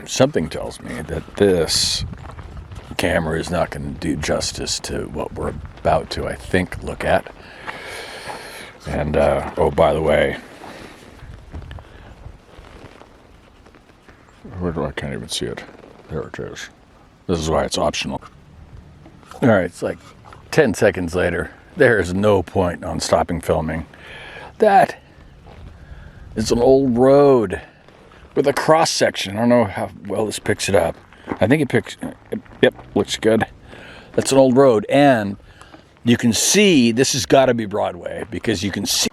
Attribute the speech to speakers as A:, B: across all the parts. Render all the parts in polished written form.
A: something tells me that this camera is not going to do justice to what we're about to, I think, look at. And, oh, by the way, I can't even see it. There it is. This is why it's optional. All right, it's like 10 seconds later. There is no point on stopping filming. That is an old road with a cross section. I don't know how well this picks it up. I think it picks, yep, looks good. That's an old road, and you can see this has got to be Broadway because you can see.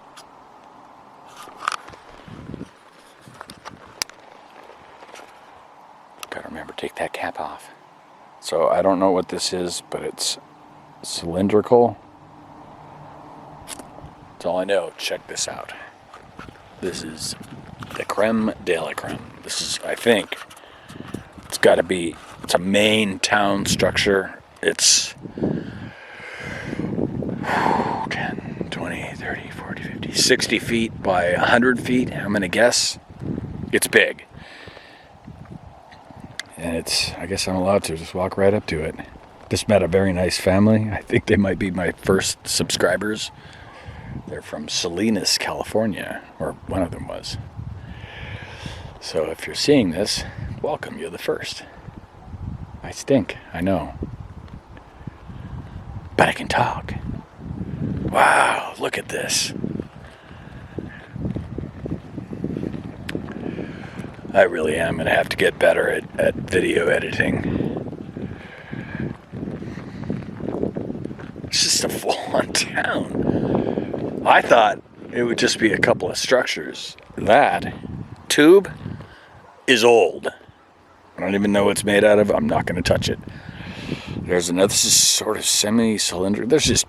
A: Gotta remember, take that cap off. So I don't know what this is, but it's cylindrical. That's all I know. Check this out. This is the creme de la creme. This is, I think, it's got to be, it's a main town structure. It's 10, 20, 30, 40, 50, 60 feet by 100 feet. I'm going to guess it's big. And it's, I guess I'm allowed to just walk right up to it. Just met a very nice family. I think they might be my first subscribers. They're from Salinas, California, or one of them was. So if you're seeing this, welcome, you're the first. I stink, I know. But I can talk. Wow, look at this. I really am going to have to get better at video editing. It's just a full-on town. I thought it would just be a couple of structures. That tube is old. I don't even know what it's made out of. I'm not going to touch it. There's another, this is sort of semi-cylindrical. There's just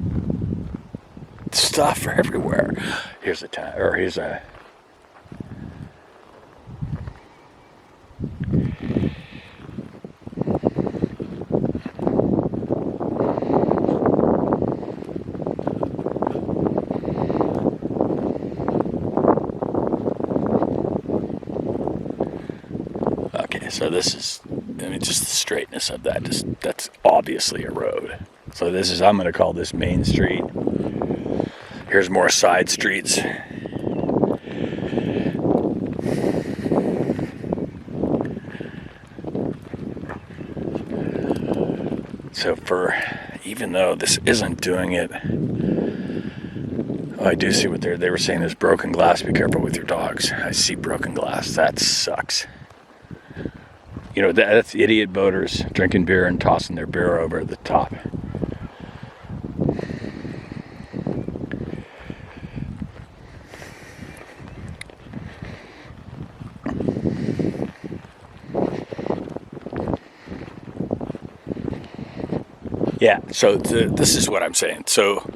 A: stuff everywhere. Here's a, or here's a, so this is, I mean, just the straightness of that, just, that's obviously a road. So this is, I'm going to call this Main Street. Here's more side streets. So for, even though this isn't doing it, oh, I do see what they were saying, there's broken glass, be careful with your dogs. I see broken glass, that sucks. You know, that's idiot boaters drinking beer and tossing their beer over the top. Yeah, so this is what I'm saying. So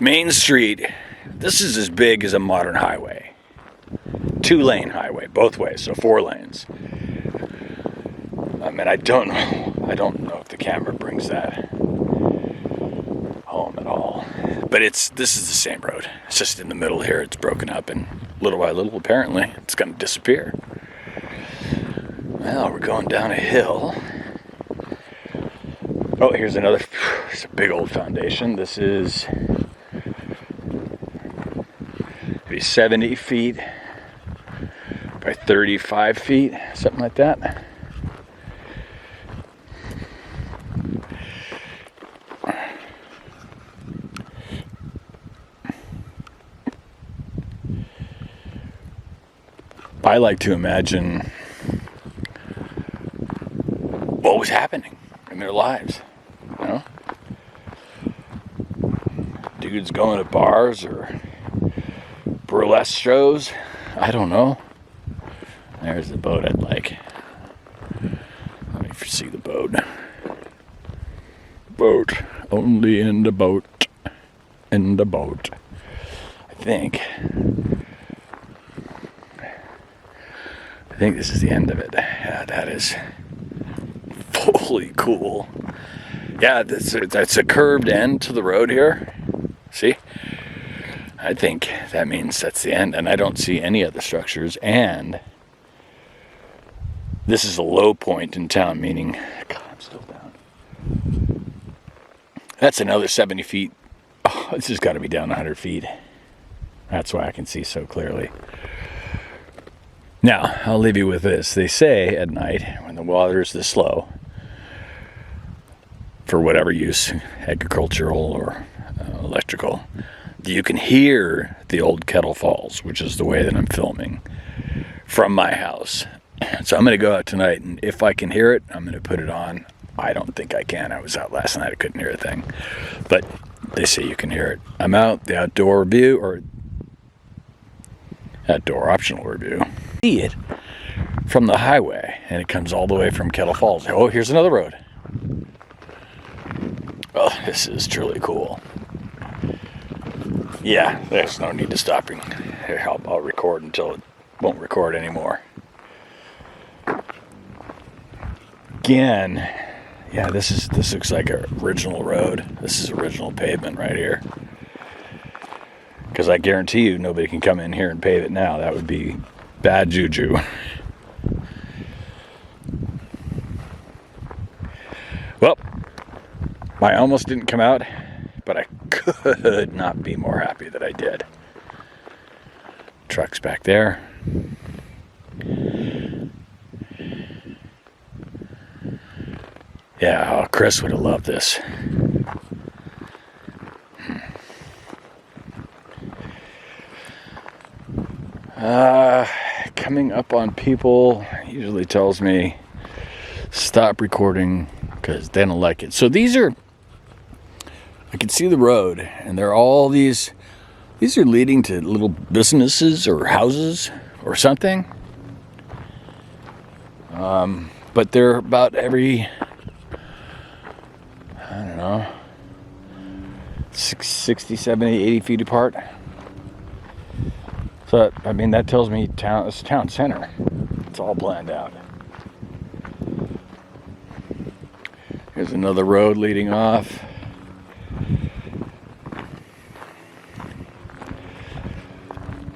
A: Main Street, this is as big as a modern highway. 2-lane highway, both ways, so 4 lanes. I mean, I don't know if the camera brings that home at all. But this is the same road. It's just in the middle here. It's broken up, and little by little, apparently, it's going to disappear. Well, we're going down a hill. Oh, here's another. It's a big old foundation. This is maybe 70 feet by 35 feet, something like that. I like to imagine what was happening in their lives, you know? Dudes going to bars or burlesque shows, I don't know. There's the boat I'd like. Let me see the boat. Boat, only in the boat, in the boat. I think this is the end of it. Yeah, that is fully cool. Yeah, that's a curved end to the road here. See? I think that means that's the end, and I don't see any other structures, and This is a low point in town, meaning, God, I'm still down. That's another 70 feet. Oh, this has got to be down 100 feet. That's why I can see so clearly. Now, I'll leave you with this. They say at night, when the water is this low, for whatever use, agricultural or electrical, you can hear the old Kettle Falls, which is the way that I'm filming, from my house. So I'm going to go out tonight, and if I can hear it, I'm going to put it on. I don't think I can. I was out last night. I couldn't hear a thing. But they say you can hear it. I'm out, the outdoor view, or outdoor optional review. See it from the highway, and it comes all the way from Kettle Falls. Oh, here's another road. Oh, this is truly cool. Yeah, there's no need to stop. Here, I'll record until it won't record anymore. Again, yeah, this looks like an original road. This is original pavement right here. Because I guarantee you nobody can come in here and pave it now. That would be bad juju. Well, I almost didn't come out, but I could not be more happy that I did. Truck's back there. Yeah, oh, Chris would have loved this. Coming up on people usually tells me stop recording because they don't like it. So these are, I can see the road, and they're all these are leading to little businesses or houses or something. But they're about every, I don't know, 60, 70, 80 feet apart. So, I mean, that tells me it's town center. It's all planned out. Here's another road leading off.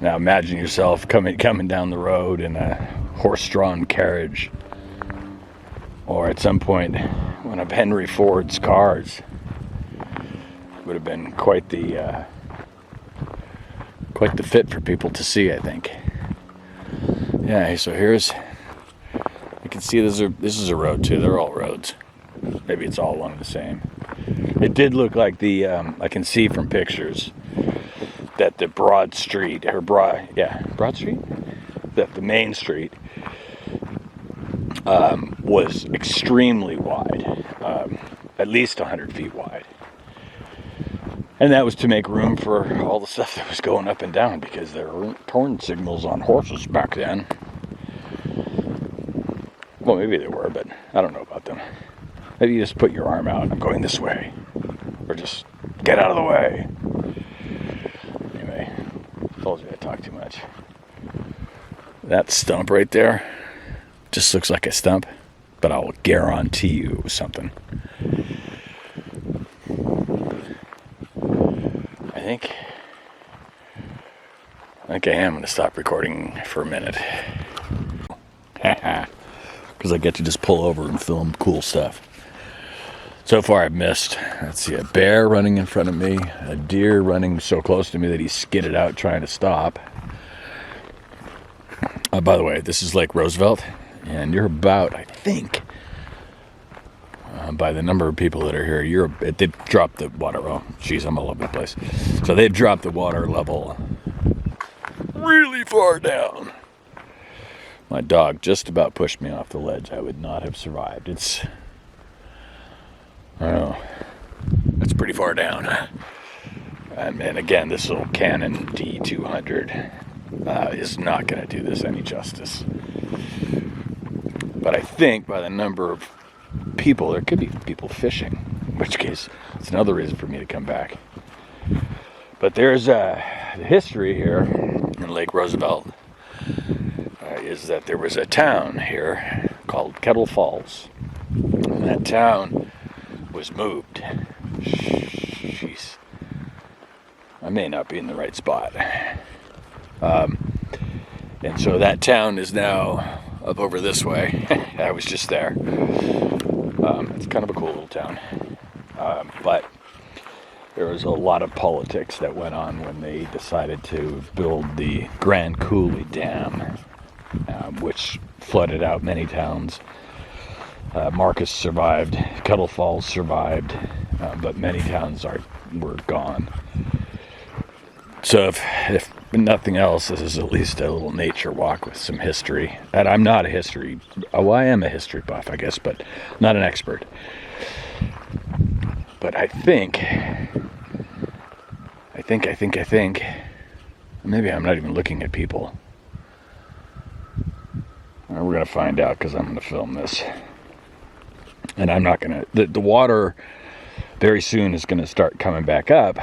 A: Now imagine yourself coming down the road in a horse-drawn carriage. Or at some point, one of Henry Ford's cars. Would have been quite the fit for people to see, I think. Yeah, so here's, you can see this is a road too. They're all roads. Maybe it's all one and the same. It did look like the, I can see from pictures that the Broad Street, Broad Street? That the main street was extremely wide, at least 100 feet wide. And that was to make room for all the stuff that was going up and down, because there weren't turn signals on horses back then. Well, maybe there were, but I don't know about them. Maybe you just put your arm out, I'm going this way. Or just get out of the way. Anyway, told you I talk too much. That stump right there just looks like a stump, but I'll guarantee you it was something. I think I am going to stop recording for a minute. Because I get to just pull over and film cool stuff. So far I've missed, let's see, a bear running in front of me, a deer running so close to me that he skidded out trying to stop. By the way, this is Lake Roosevelt, and you're about, I think, by the number of people that are here, they've dropped the water. Oh, geez, I'm all over the place. So they've dropped the water level really far down. My dog just about pushed me off the ledge. I would not have survived. I don't know. It's pretty far down. And again, this little Canon D200 is not going to do this any justice. But I think by the number of people, there could be people fishing, in which case it's another reason for me to come back. But there's the history here in Lake Roosevelt is that there was a town here called Kettle Falls, and that town was moved. Jeez, I may not be in the right spot. And so that town is now up over this way. I was just there. It's kind of a cool little town. But there was a lot of politics that went on when they decided to build the Grand Coulee Dam, which flooded out many towns. Marcus survived, Kettle Falls survived, but many towns were gone. So if nothing else, this is at least a little nature walk with some history. And I'm not a history, I am a history buff, I guess, but not an expert. But I think, maybe I'm not even looking at people. We're going to find out because I'm going to film this. And I'm not going to, the water very soon is going to start coming back up,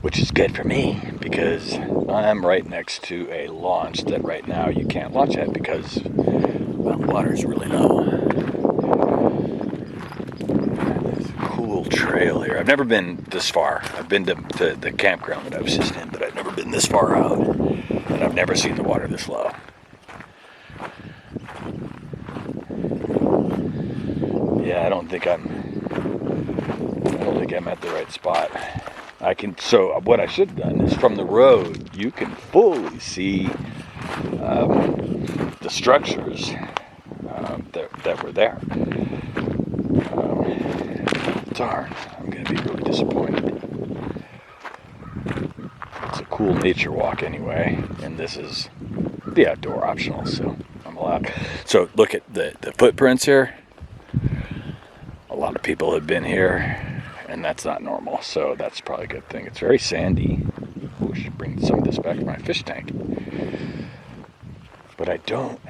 A: which is good for me because I'm right next to a launch that right now you can't launch at because, well, the water's really low. There's a cool trail here. I've never been this far. I've been to the campground that I was just in, but I've never been this far out. And I've never seen the water this low. Yeah, I don't think I'm at the right spot. So what I should have done is from the road, you can fully see the structures that were there. Darn, I'm going to be really disappointed. It's a cool nature walk anyway, and this is the outdoor optional, so I'm allowed. So look at the footprints here. A lot of people have been here. And that's not normal, so that's probably a good thing. It's very sandy. Ooh, I should bring some of this back to my fish tank. But I don't.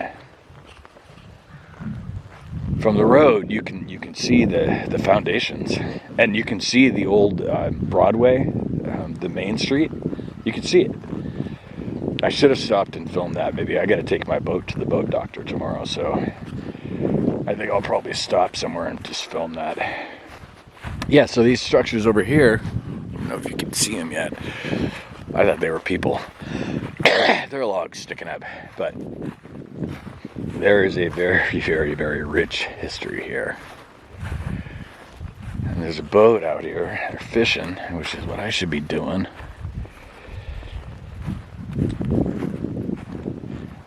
A: From the road, you can see the foundations, and you can see the old Broadway, the main street. You can see it. I should have stopped and filmed that. Maybe I got to take my boat to the boat doctor tomorrow, so I think I'll probably stop somewhere and just film that. Yeah, so these structures over here, I don't know if you can see them yet. I thought they were people. They're logs sticking up, but there is a very, very, very rich history here. And there's a boat out here. They're fishing, which is what I should be doing.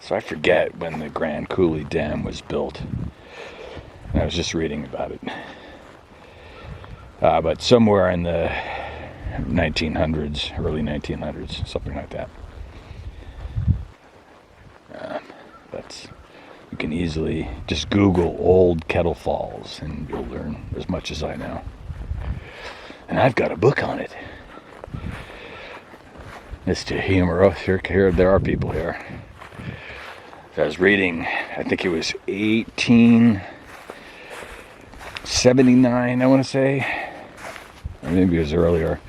A: So I forget when the Grand Coulee Dam was built. And I was just reading about it. But somewhere in the 1900s, early 1900s, something like that. You can easily just Google old Kettle Falls and you'll learn as much as I know. And I've got a book on it. It's to humor us. Here, there are people here. I was reading, I think it was 1879, I want to say. Or maybe it was earlier.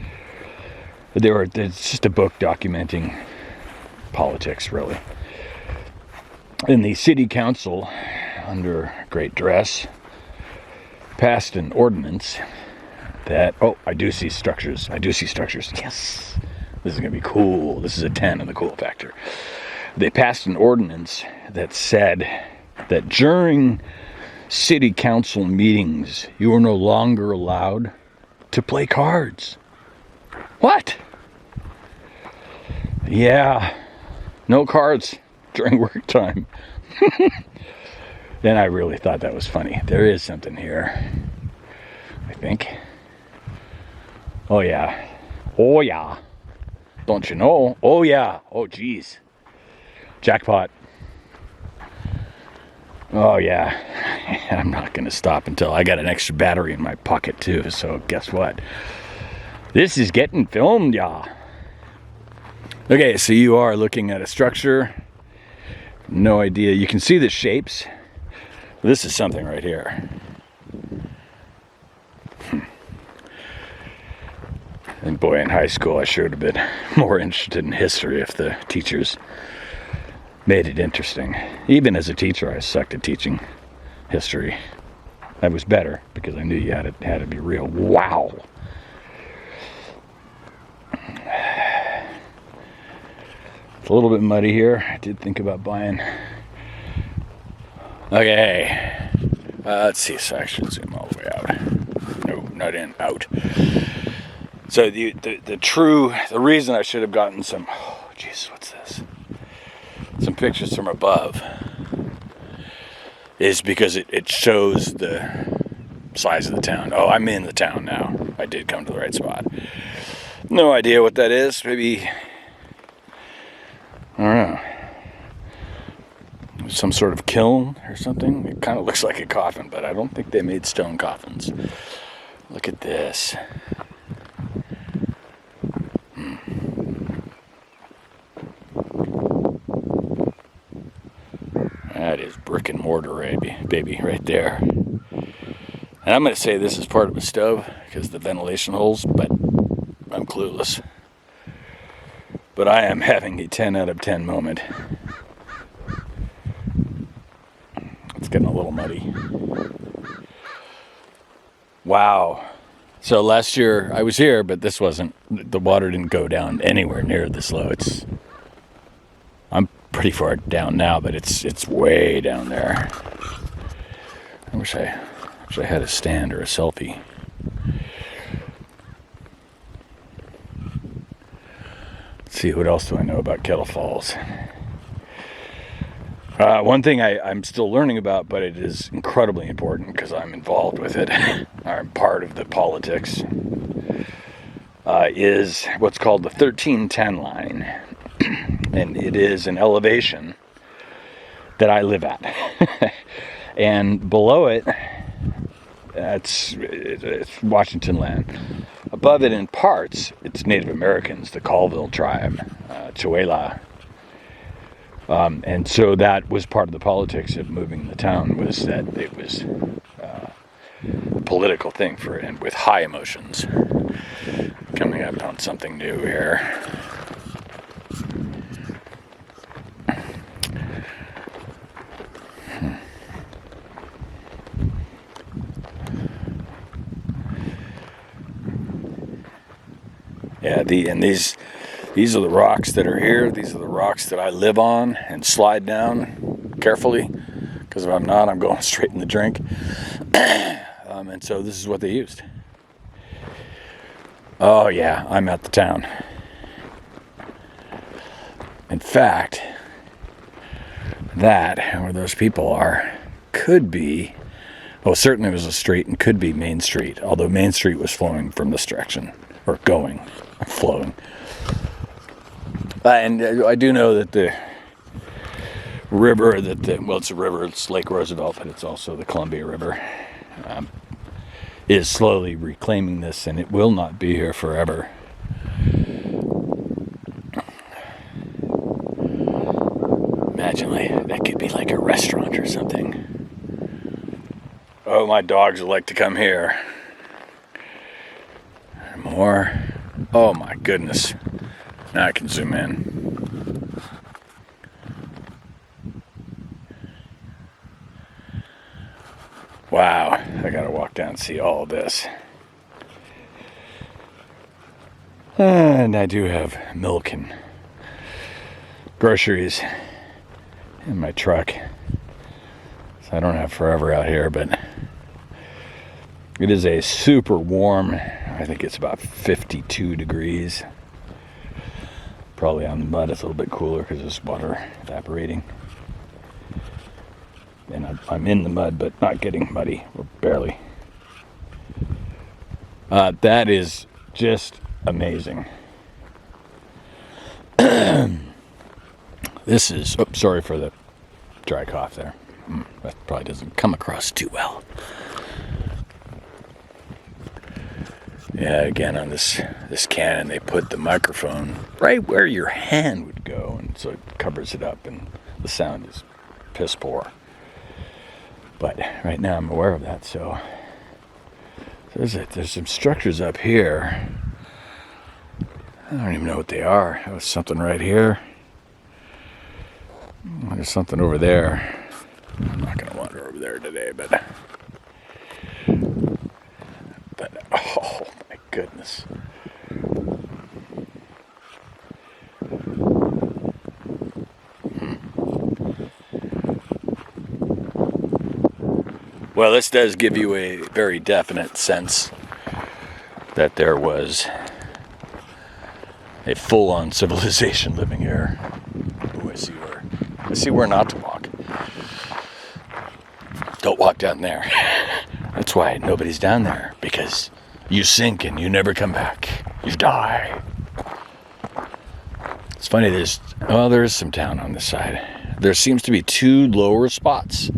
A: It's just a book documenting politics, really. And the city council, under great duress, passed an ordinance that, I do see structures. Yes! This is going to be cool. This is a 10 in the cool factor. They passed an ordinance that said that during city council meetings, you are no longer allowed to play cards. What? Yeah, no cards during work time. Then I really thought that was funny. There is something here, I think. Oh yeah. Don't you know? Oh yeah. Oh geez. Jackpot. Oh yeah. I'm not gonna stop until I got an extra battery in my pocket too, so guess what? This is getting filmed, yeah. Okay, so you are looking at a structure. No idea. You can see the shapes. This is something right here. And boy, in high school I should have been more interested in history if the teachers made it interesting. Even as a teacher, I sucked at teaching history. I was better because I knew you had to be real. Wow. It's a little bit muddy here. I did think about buying Okay. Let's see, so I should zoom all the way out. No, not in, out. So the reason I should have gotten some, oh Jesus, what's this? Some pictures from above is because it shows the size of the town. Oh, I'm in the town now. I did come to the right spot. No idea what that is. Maybe, I don't know, some sort of kiln or something. It kind of looks like a coffin, but I don't think they made stone coffins. Look at this. That is brick and mortar, baby, right there. And I'm going to say this is part of a stove because of the ventilation holes, but I'm clueless. But I am having a 10 out of 10 moment. It's getting a little muddy. Wow. So last year I was here, but this wasn't, the water didn't go down anywhere near this low. I'm pretty far down now, but it's way down there. I wish I had a stand or a selfie. Let's see, what else do I know about Kettle Falls? One thing I'm still learning about, but it is incredibly important because I'm involved with it. I'm part of the politics. Is what's called the 1310 line. And it is an elevation that I live at. And below it, it's Washington land. Above it in parts, it's Native Americans, the Colville tribe, Chihuahua. And so that was part of the politics of moving the town, was that it was a political thing for it, and with high emotions. Coming up on something new here. Yeah, these are the rocks that are here. These are the rocks that I live on and slide down carefully, because if I'm not, I'm going straight in the drink. And so this is what they used. Oh yeah, I'm at the town. In fact, that, where those people are, could be, well, certainly was a street and could be Main Street, although Main Street was flowing from this direction, or flowing. And I do know that the river, it's a river, it's Lake Roosevelt, but it's also the Columbia River, is slowly reclaiming this, and it will not be here forever. Imagine that could be like a restaurant or something. Oh, my dogs would like to come here. More. Oh my goodness. Now I can zoom in. Wow, I gotta walk down and see all of this. And I do have milk and groceries in my truck. So I don't have forever out here, but it is a super warm, I think it's about 52 degrees. Probably on the mud, it's a little bit cooler because there's water evaporating. And I'm in the mud, but not getting muddy, or barely. That is just amazing. This is, sorry for the dry cough there. That probably doesn't come across too well. Yeah, again, on this Canon, they put the microphone right where your hand would go, and so it covers it up, and the sound is piss poor. But right now I'm aware of that, so there's some structures up here. I don't even know what they are. There's something right here. There's something over there. I'm not going to wander over there today, but oh my goodness. Well, this does give you a very definite sense that there was a full-on civilization living here. Ooh, I see where not to walk. Don't walk down there. That's why nobody's down there, because you sink and you never come back. You die. It's funny, there is some town on this side. There seems to be 2 lower spots,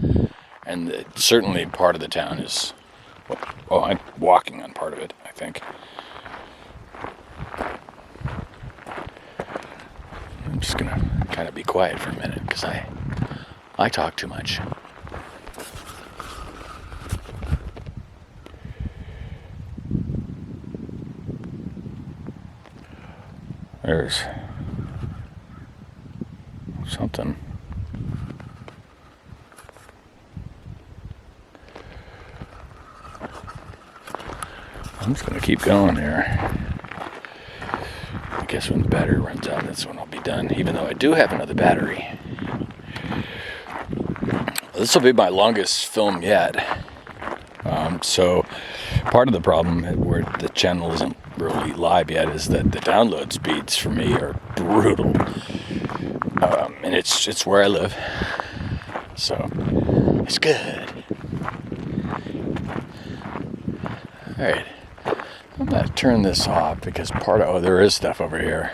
A: and certainly part of the town is, well, I'm walking on part of it, I think. I'm just gonna kind of be quiet for a minute, because I talk too much. There's something. I'm just going to keep going here. I guess when the battery runs out, that's when I'll be done, even though I do have another battery. This will be my longest film yet. So part of the problem where the channel isn't really live yet is that the download speeds for me are brutal. And it's where I live. So it's good. Alright. I'm going to turn this off because there is stuff over here.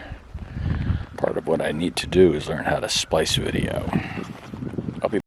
A: Part of what I need to do is learn how to splice video. I'll be